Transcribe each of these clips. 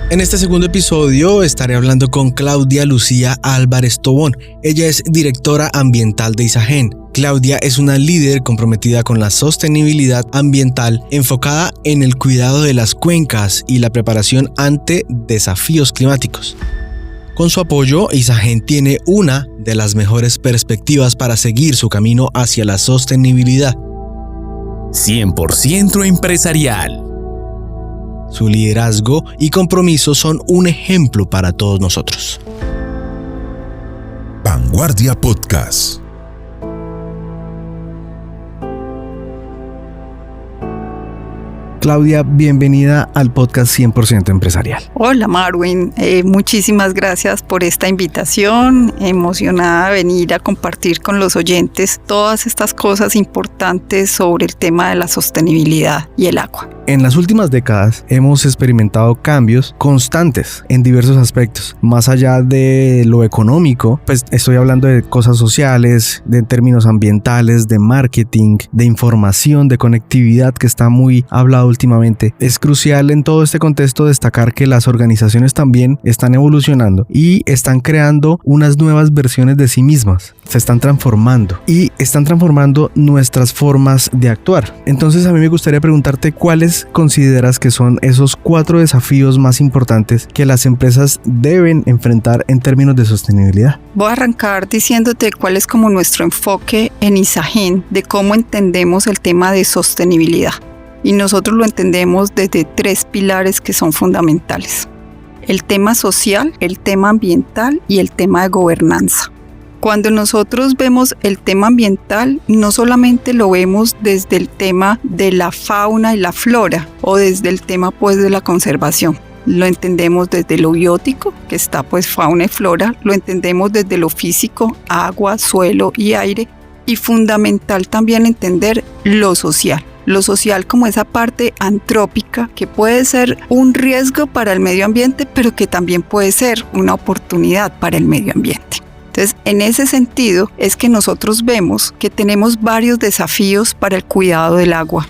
En este segundo episodio estaré hablando con Claudia Lucía Álvarez Tobón. Ella es directora ambiental de Isagen. Claudia es una líder comprometida con la sostenibilidad ambiental enfocada en el cuidado de las cuencas y la preparación ante desafíos climáticos. Con su apoyo, Isagen tiene una de las mejores perspectivas para seguir su camino hacia la sostenibilidad. 100% empresarial. Su liderazgo y compromiso son un ejemplo para todos nosotros. Vanguardia Podcast. Claudia, bienvenida al podcast 100% empresarial. Hola Marwin, muchísimas gracias por esta invitación, emocionada de venir a compartir con los oyentes todas estas cosas importantes sobre el tema de la sostenibilidad y el agua. En las últimas décadas hemos experimentado cambios constantes en diversos aspectos. Más allá de lo económico, pues estoy hablando de cosas sociales, de términos ambientales, de marketing, de información, de conectividad que está muy hablado últimamente. Es crucial en todo este contexto destacar que las organizaciones también están evolucionando y están creando unas nuevas versiones de sí mismas. Se están transformando y están transformando nuestras formas de actuar. Entonces a mí me gustaría preguntarte cuáles consideras que son esos 4 desafíos más importantes que las empresas deben enfrentar en términos de sostenibilidad. Voy a arrancar diciéndote cuál es como nuestro enfoque en Isagen de cómo entendemos el tema de sostenibilidad. Y nosotros lo entendemos desde 3 pilares que son fundamentales: el tema social, el tema ambiental y el tema de gobernanza. Cuando nosotros vemos el tema ambiental, no solamente lo vemos desde el tema de la fauna y la flora o desde el tema pues de la conservación. Lo entendemos desde lo biótico, que está pues fauna y flora, lo entendemos desde lo físico, agua, suelo y aire, y fundamental también entender lo social. Lo social como esa parte antrópica que puede ser un riesgo para el medio ambiente, pero que también puede ser una oportunidad para el medio ambiente. Entonces, en ese sentido es que nosotros vemos que tenemos varios desafíos para el cuidado del agua.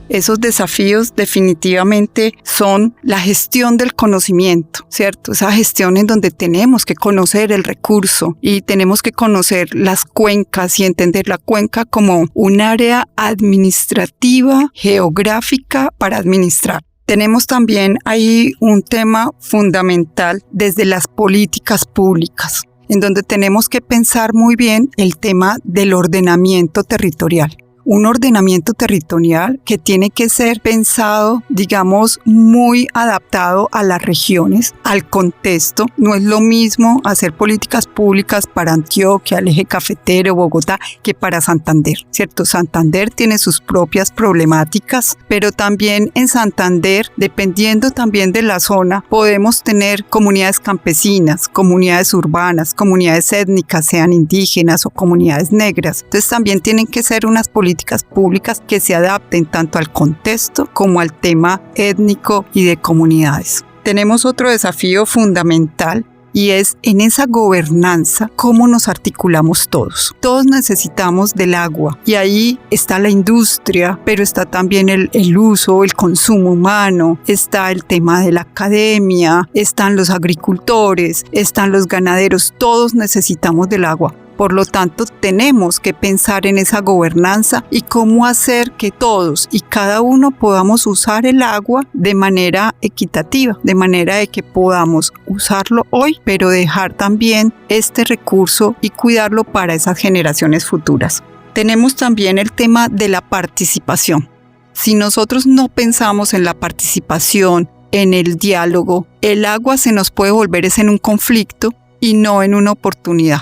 Esos desafíos definitivamente son la gestión del conocimiento, ¿cierto? Esa gestión en donde tenemos que conocer el recurso y tenemos que conocer las cuencas y entender la cuenca como un área administrativa, geográfica para administrar. Tenemos también ahí un tema fundamental desde las políticas públicas, en donde tenemos que pensar muy bien el tema del ordenamiento territorial. Un ordenamiento territorial que tiene que ser pensado, digamos, muy adaptado a las regiones, al contexto. No es lo mismo hacer políticas públicas para Antioquia, el eje cafetero, Bogotá, que para Santander, ¿cierto? Santander tiene sus propias problemáticas, pero también en Santander, dependiendo también de la zona, podemos tener comunidades campesinas, comunidades urbanas, comunidades étnicas, sean indígenas o comunidades negras. Entonces también tienen que ser unas políticas públicas que se adapten tanto al contexto como al tema étnico y de comunidades. Tenemos otro desafío fundamental y es en esa gobernanza cómo nos articulamos todos. Todos necesitamos del agua y ahí está la industria, pero está también el uso, el consumo humano, está el tema de la academia, están los agricultores, están los ganaderos, todos necesitamos del agua. Por lo tanto, tenemos que pensar en esa gobernanza y cómo hacer que todos y cada uno podamos usar el agua de manera equitativa, de manera de que podamos usarlo hoy, pero dejar también este recurso y cuidarlo para esas generaciones futuras. Tenemos también el tema de la participación. Si nosotros no pensamos en la participación, en el diálogo, el agua se nos puede volver en un conflicto y no en una oportunidad.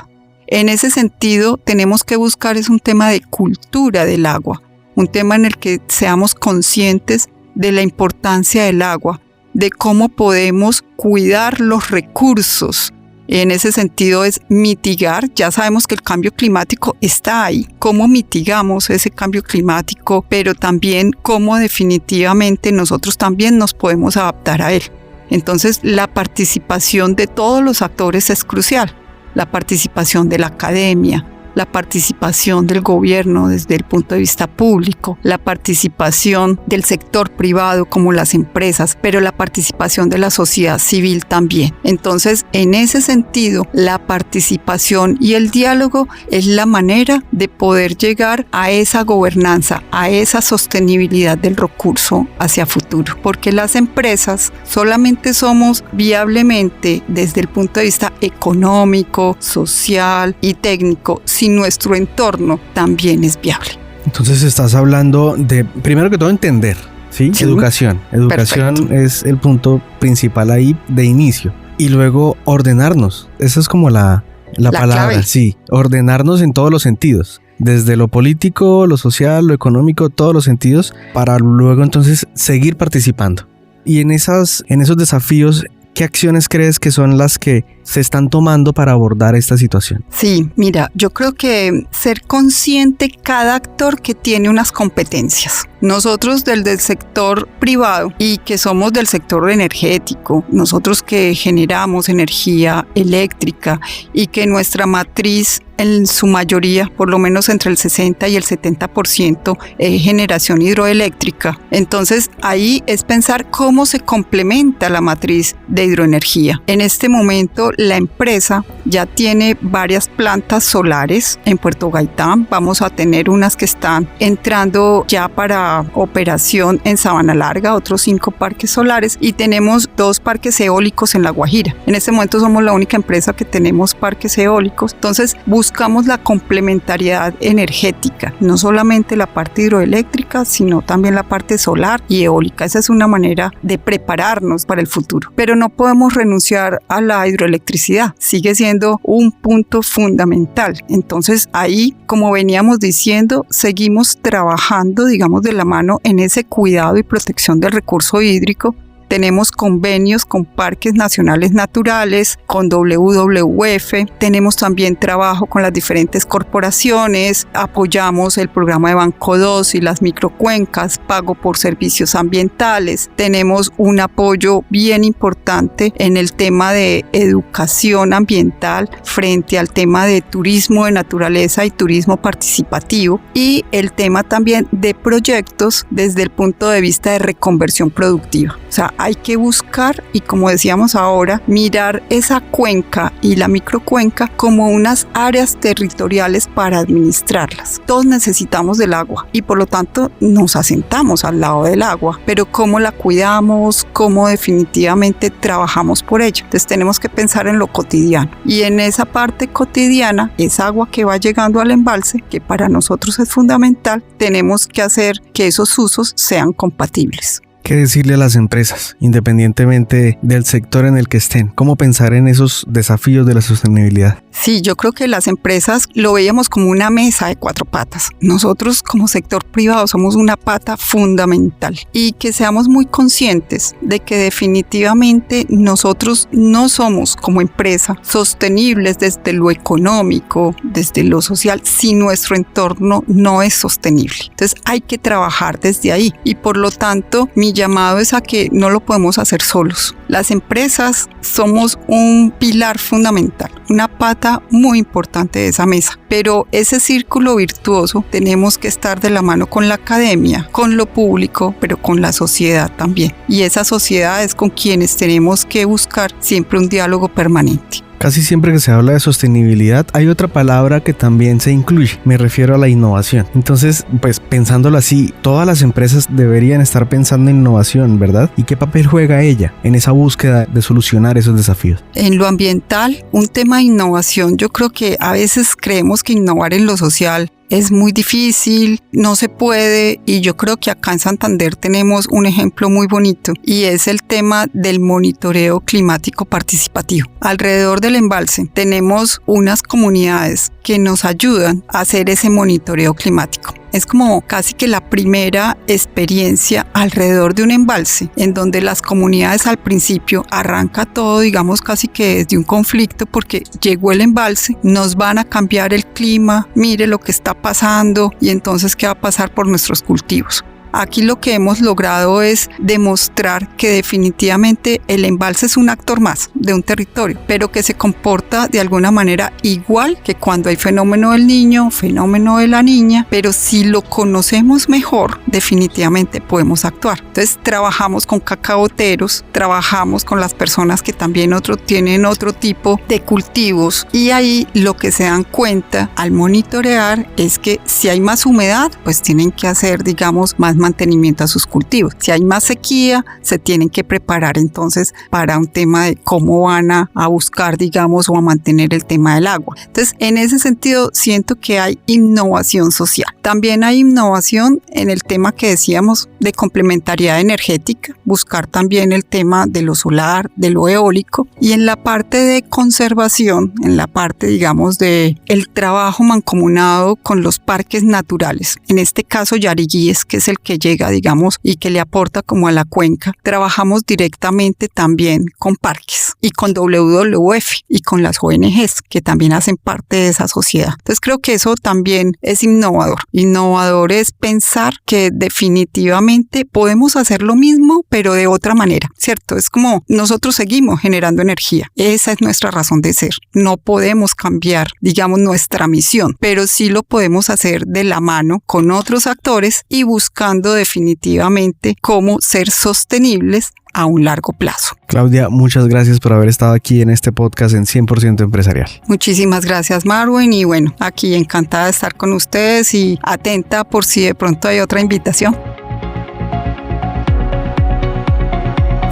En ese sentido, tenemos que buscar es un tema de cultura del agua, un tema en el que seamos conscientes de la importancia del agua, de cómo podemos cuidar los recursos. En ese sentido es mitigar, ya sabemos que el cambio climático está ahí, cómo mitigamos ese cambio climático, pero también cómo definitivamente nosotros también nos podemos adaptar a él. Entonces, la participación de todos los actores es crucial. La participación de la academia, la participación del gobierno desde el punto de vista público, la participación del sector privado como las empresas, pero la participación de la sociedad civil también. Entonces, en ese sentido, la participación y el diálogo es la manera de poder llegar a esa gobernanza, a esa sostenibilidad del recurso hacia futuro, porque las empresas solamente somos viablemente desde el punto de vista económico, social y técnico si nuestro entorno también es viable. Entonces estás hablando de, primero que todo, entender, ¿sí? Sí. Educación. Educación Perfecto. es el punto principal ahí de inicio. Y luego ordenarnos. Esa es como la palabra, clave. sí. Ordenarnos en todos los sentidos. Desde lo político, lo social, lo económico, todos los sentidos, para luego entonces seguir participando. Y en esos desafíos, ¿qué acciones crees que son las que se están tomando para abordar esta situación? Sí, mira, yo creo que ser consciente cada actor que tiene unas competencias. Nosotros del sector privado y que somos del sector energético, nosotros que generamos energía eléctrica y que nuestra matriz en su mayoría, por lo menos entre el 60 y el 70% es generación hidroeléctrica. Entonces ahí es pensar cómo se complementa la matriz de hidroenergía. En este momento la empresa ya tiene varias plantas solares en Puerto Gaitán. Vamos a tener unas que están entrando ya para operación en Sabana Larga, otros 5 parques solares, y tenemos 2 parques eólicos en La Guajira. En este momento somos la única empresa que tenemos parques eólicos. Entonces buscamos la complementariedad energética, no solamente la parte hidroeléctrica, sino también la parte solar y eólica. Esa es una manera de prepararnos para el futuro. Pero no podemos renunciar a la hidroelectricidad, sigue siendo un punto fundamental. Entonces ahí, como veníamos diciendo, seguimos trabajando, digamos, de la mano en ese cuidado y protección del recurso hídrico. Tenemos convenios con parques nacionales naturales, con WWF, tenemos también trabajo con las diferentes corporaciones, apoyamos el programa de Banco 2 y las microcuencas, pago por servicios ambientales, tenemos un apoyo bien importante en el tema de educación ambiental frente al tema de turismo de naturaleza y turismo participativo, y el tema también de proyectos desde el punto de vista de reconversión productiva. O sea, hay que buscar y, como decíamos ahora, mirar esa cuenca y la microcuenca como unas áreas territoriales para administrarlas. Todos necesitamos del agua y por lo tanto nos asentamos al lado del agua, pero cómo la cuidamos, cómo definitivamente trabajamos por ello. Entonces tenemos que pensar en lo cotidiano, y en esa parte cotidiana, esa agua que va llegando al embalse, que para nosotros es fundamental, tenemos que hacer que esos usos sean compatibles. ¿Qué decirle a las empresas, independientemente del sector en el que estén? ¿Cómo pensar en esos desafíos de la sostenibilidad? Sí, yo creo que las empresas lo veíamos como una mesa de 4 patas. Nosotros como sector privado somos una pata fundamental, y que seamos muy conscientes de que definitivamente nosotros no somos como empresa sostenibles desde lo económico, desde lo social, si nuestro entorno no es sostenible. Entonces hay que trabajar desde ahí, y por lo tanto mi llamado es a que no lo podemos hacer solos. Las empresas somos un pilar fundamental, una pata muy importante de esa mesa, pero ese círculo virtuoso tenemos que estar de la mano con la academia, con lo público, pero con la sociedad también. Y esa sociedad es con quienes tenemos que buscar siempre un diálogo permanente. Casi siempre que se habla de sostenibilidad hay otra palabra que también se incluye, me refiero a la innovación. Entonces, pues pensándolo así, todas las empresas deberían estar pensando en innovación, ¿verdad? ¿Y qué papel juega ella en esa búsqueda de solucionar esos desafíos? En lo ambiental, un tema de innovación, yo creo que a veces creemos que innovar en lo social es muy difícil, no se puede, y yo creo que acá en Santander tenemos un ejemplo muy bonito, y es el tema del monitoreo climático participativo. Alrededor del embalse tenemos unas comunidades que nos ayudan a hacer ese monitoreo climático. Es como casi que la primera experiencia alrededor de un embalse, en donde las comunidades al principio arranca todo, digamos casi que desde un conflicto, porque llegó el embalse, nos van a cambiar el clima, mire lo que está pasando, y entonces ¿qué va a pasar por nuestros cultivos? Aquí lo que hemos logrado es demostrar que definitivamente el embalse es un actor más de un territorio, pero que se comporta de alguna manera igual que cuando hay fenómeno del niño, fenómeno de la niña, pero si lo conocemos mejor, definitivamente podemos actuar. Entonces trabajamos con cacaoteros, trabajamos con las personas que también tienen otro tipo de cultivos, y ahí lo que se dan cuenta al monitorear es que si hay más humedad, pues tienen que hacer, digamos, más mantenimiento a sus cultivos. Si hay más sequía, se tienen que preparar entonces para un tema de cómo van a buscar, digamos, o a mantener el tema del agua. Entonces, en ese sentido, siento que hay innovación social. También hay innovación en el tema que decíamos de complementariedad energética, buscar también el tema de lo solar, de lo eólico, y en la parte de conservación, en la parte, digamos, de el trabajo mancomunado con los parques naturales. En este caso, Yariguíes, que es el que llega, digamos, y que le aporta como a la cuenca. Trabajamos directamente también con parques y con WWF y con las ONGs que también hacen parte de esa sociedad. Entonces creo que eso también es innovador. Innovador es pensar que definitivamente podemos hacer lo mismo, pero de otra manera, ¿cierto? Es como nosotros seguimos generando energía. Esa es nuestra razón de ser. No podemos cambiar, digamos, nuestra misión, pero sí lo podemos hacer de la mano con otros actores y buscando definitivamente cómo ser sostenibles a un largo plazo. Claudia, muchas gracias por haber estado aquí en este podcast en 100% Empresarial. Muchísimas gracias, Marwin, y bueno, aquí encantada de estar con ustedes y atenta por si de pronto hay otra invitación.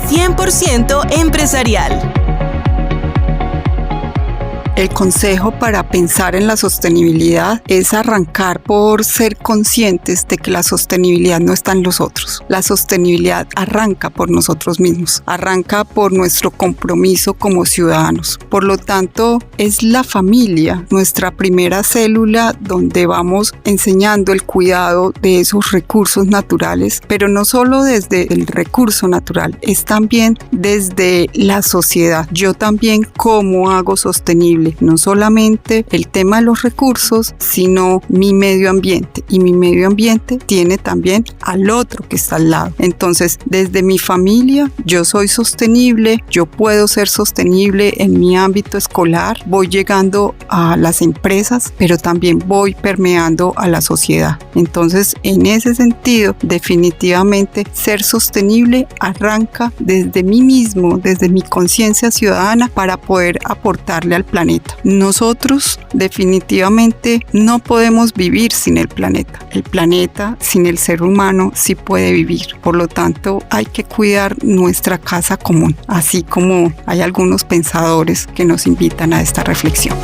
100% Empresarial. El consejo para pensar en la sostenibilidad es arrancar por ser conscientes de que la sostenibilidad no está en los otros. La sostenibilidad arranca por nosotros mismos, arranca por nuestro compromiso como ciudadanos. Por lo tanto, es la familia nuestra primera célula donde vamos enseñando el cuidado de esos recursos naturales, pero no solo desde el recurso natural, es también desde la sociedad. Yo también, ¿cómo hago sostenible? No solamente el tema de los recursos, sino mi medio ambiente. Y mi medio ambiente tiene también al otro que está al lado. Entonces, desde mi familia, yo soy sostenible, yo puedo ser sostenible en mi ámbito escolar, voy llegando a las empresas, pero también voy permeando a la sociedad. Entonces, en ese sentido, definitivamente, ser sostenible arranca desde mí mismo, desde mi conciencia ciudadana, para poder aportarle al planeta. Nosotros definitivamente no podemos vivir sin el planeta. El planeta sin el ser humano sí puede vivir. Por lo tanto, hay que cuidar nuestra casa común, así como hay algunos pensadores que nos invitan a esta reflexión.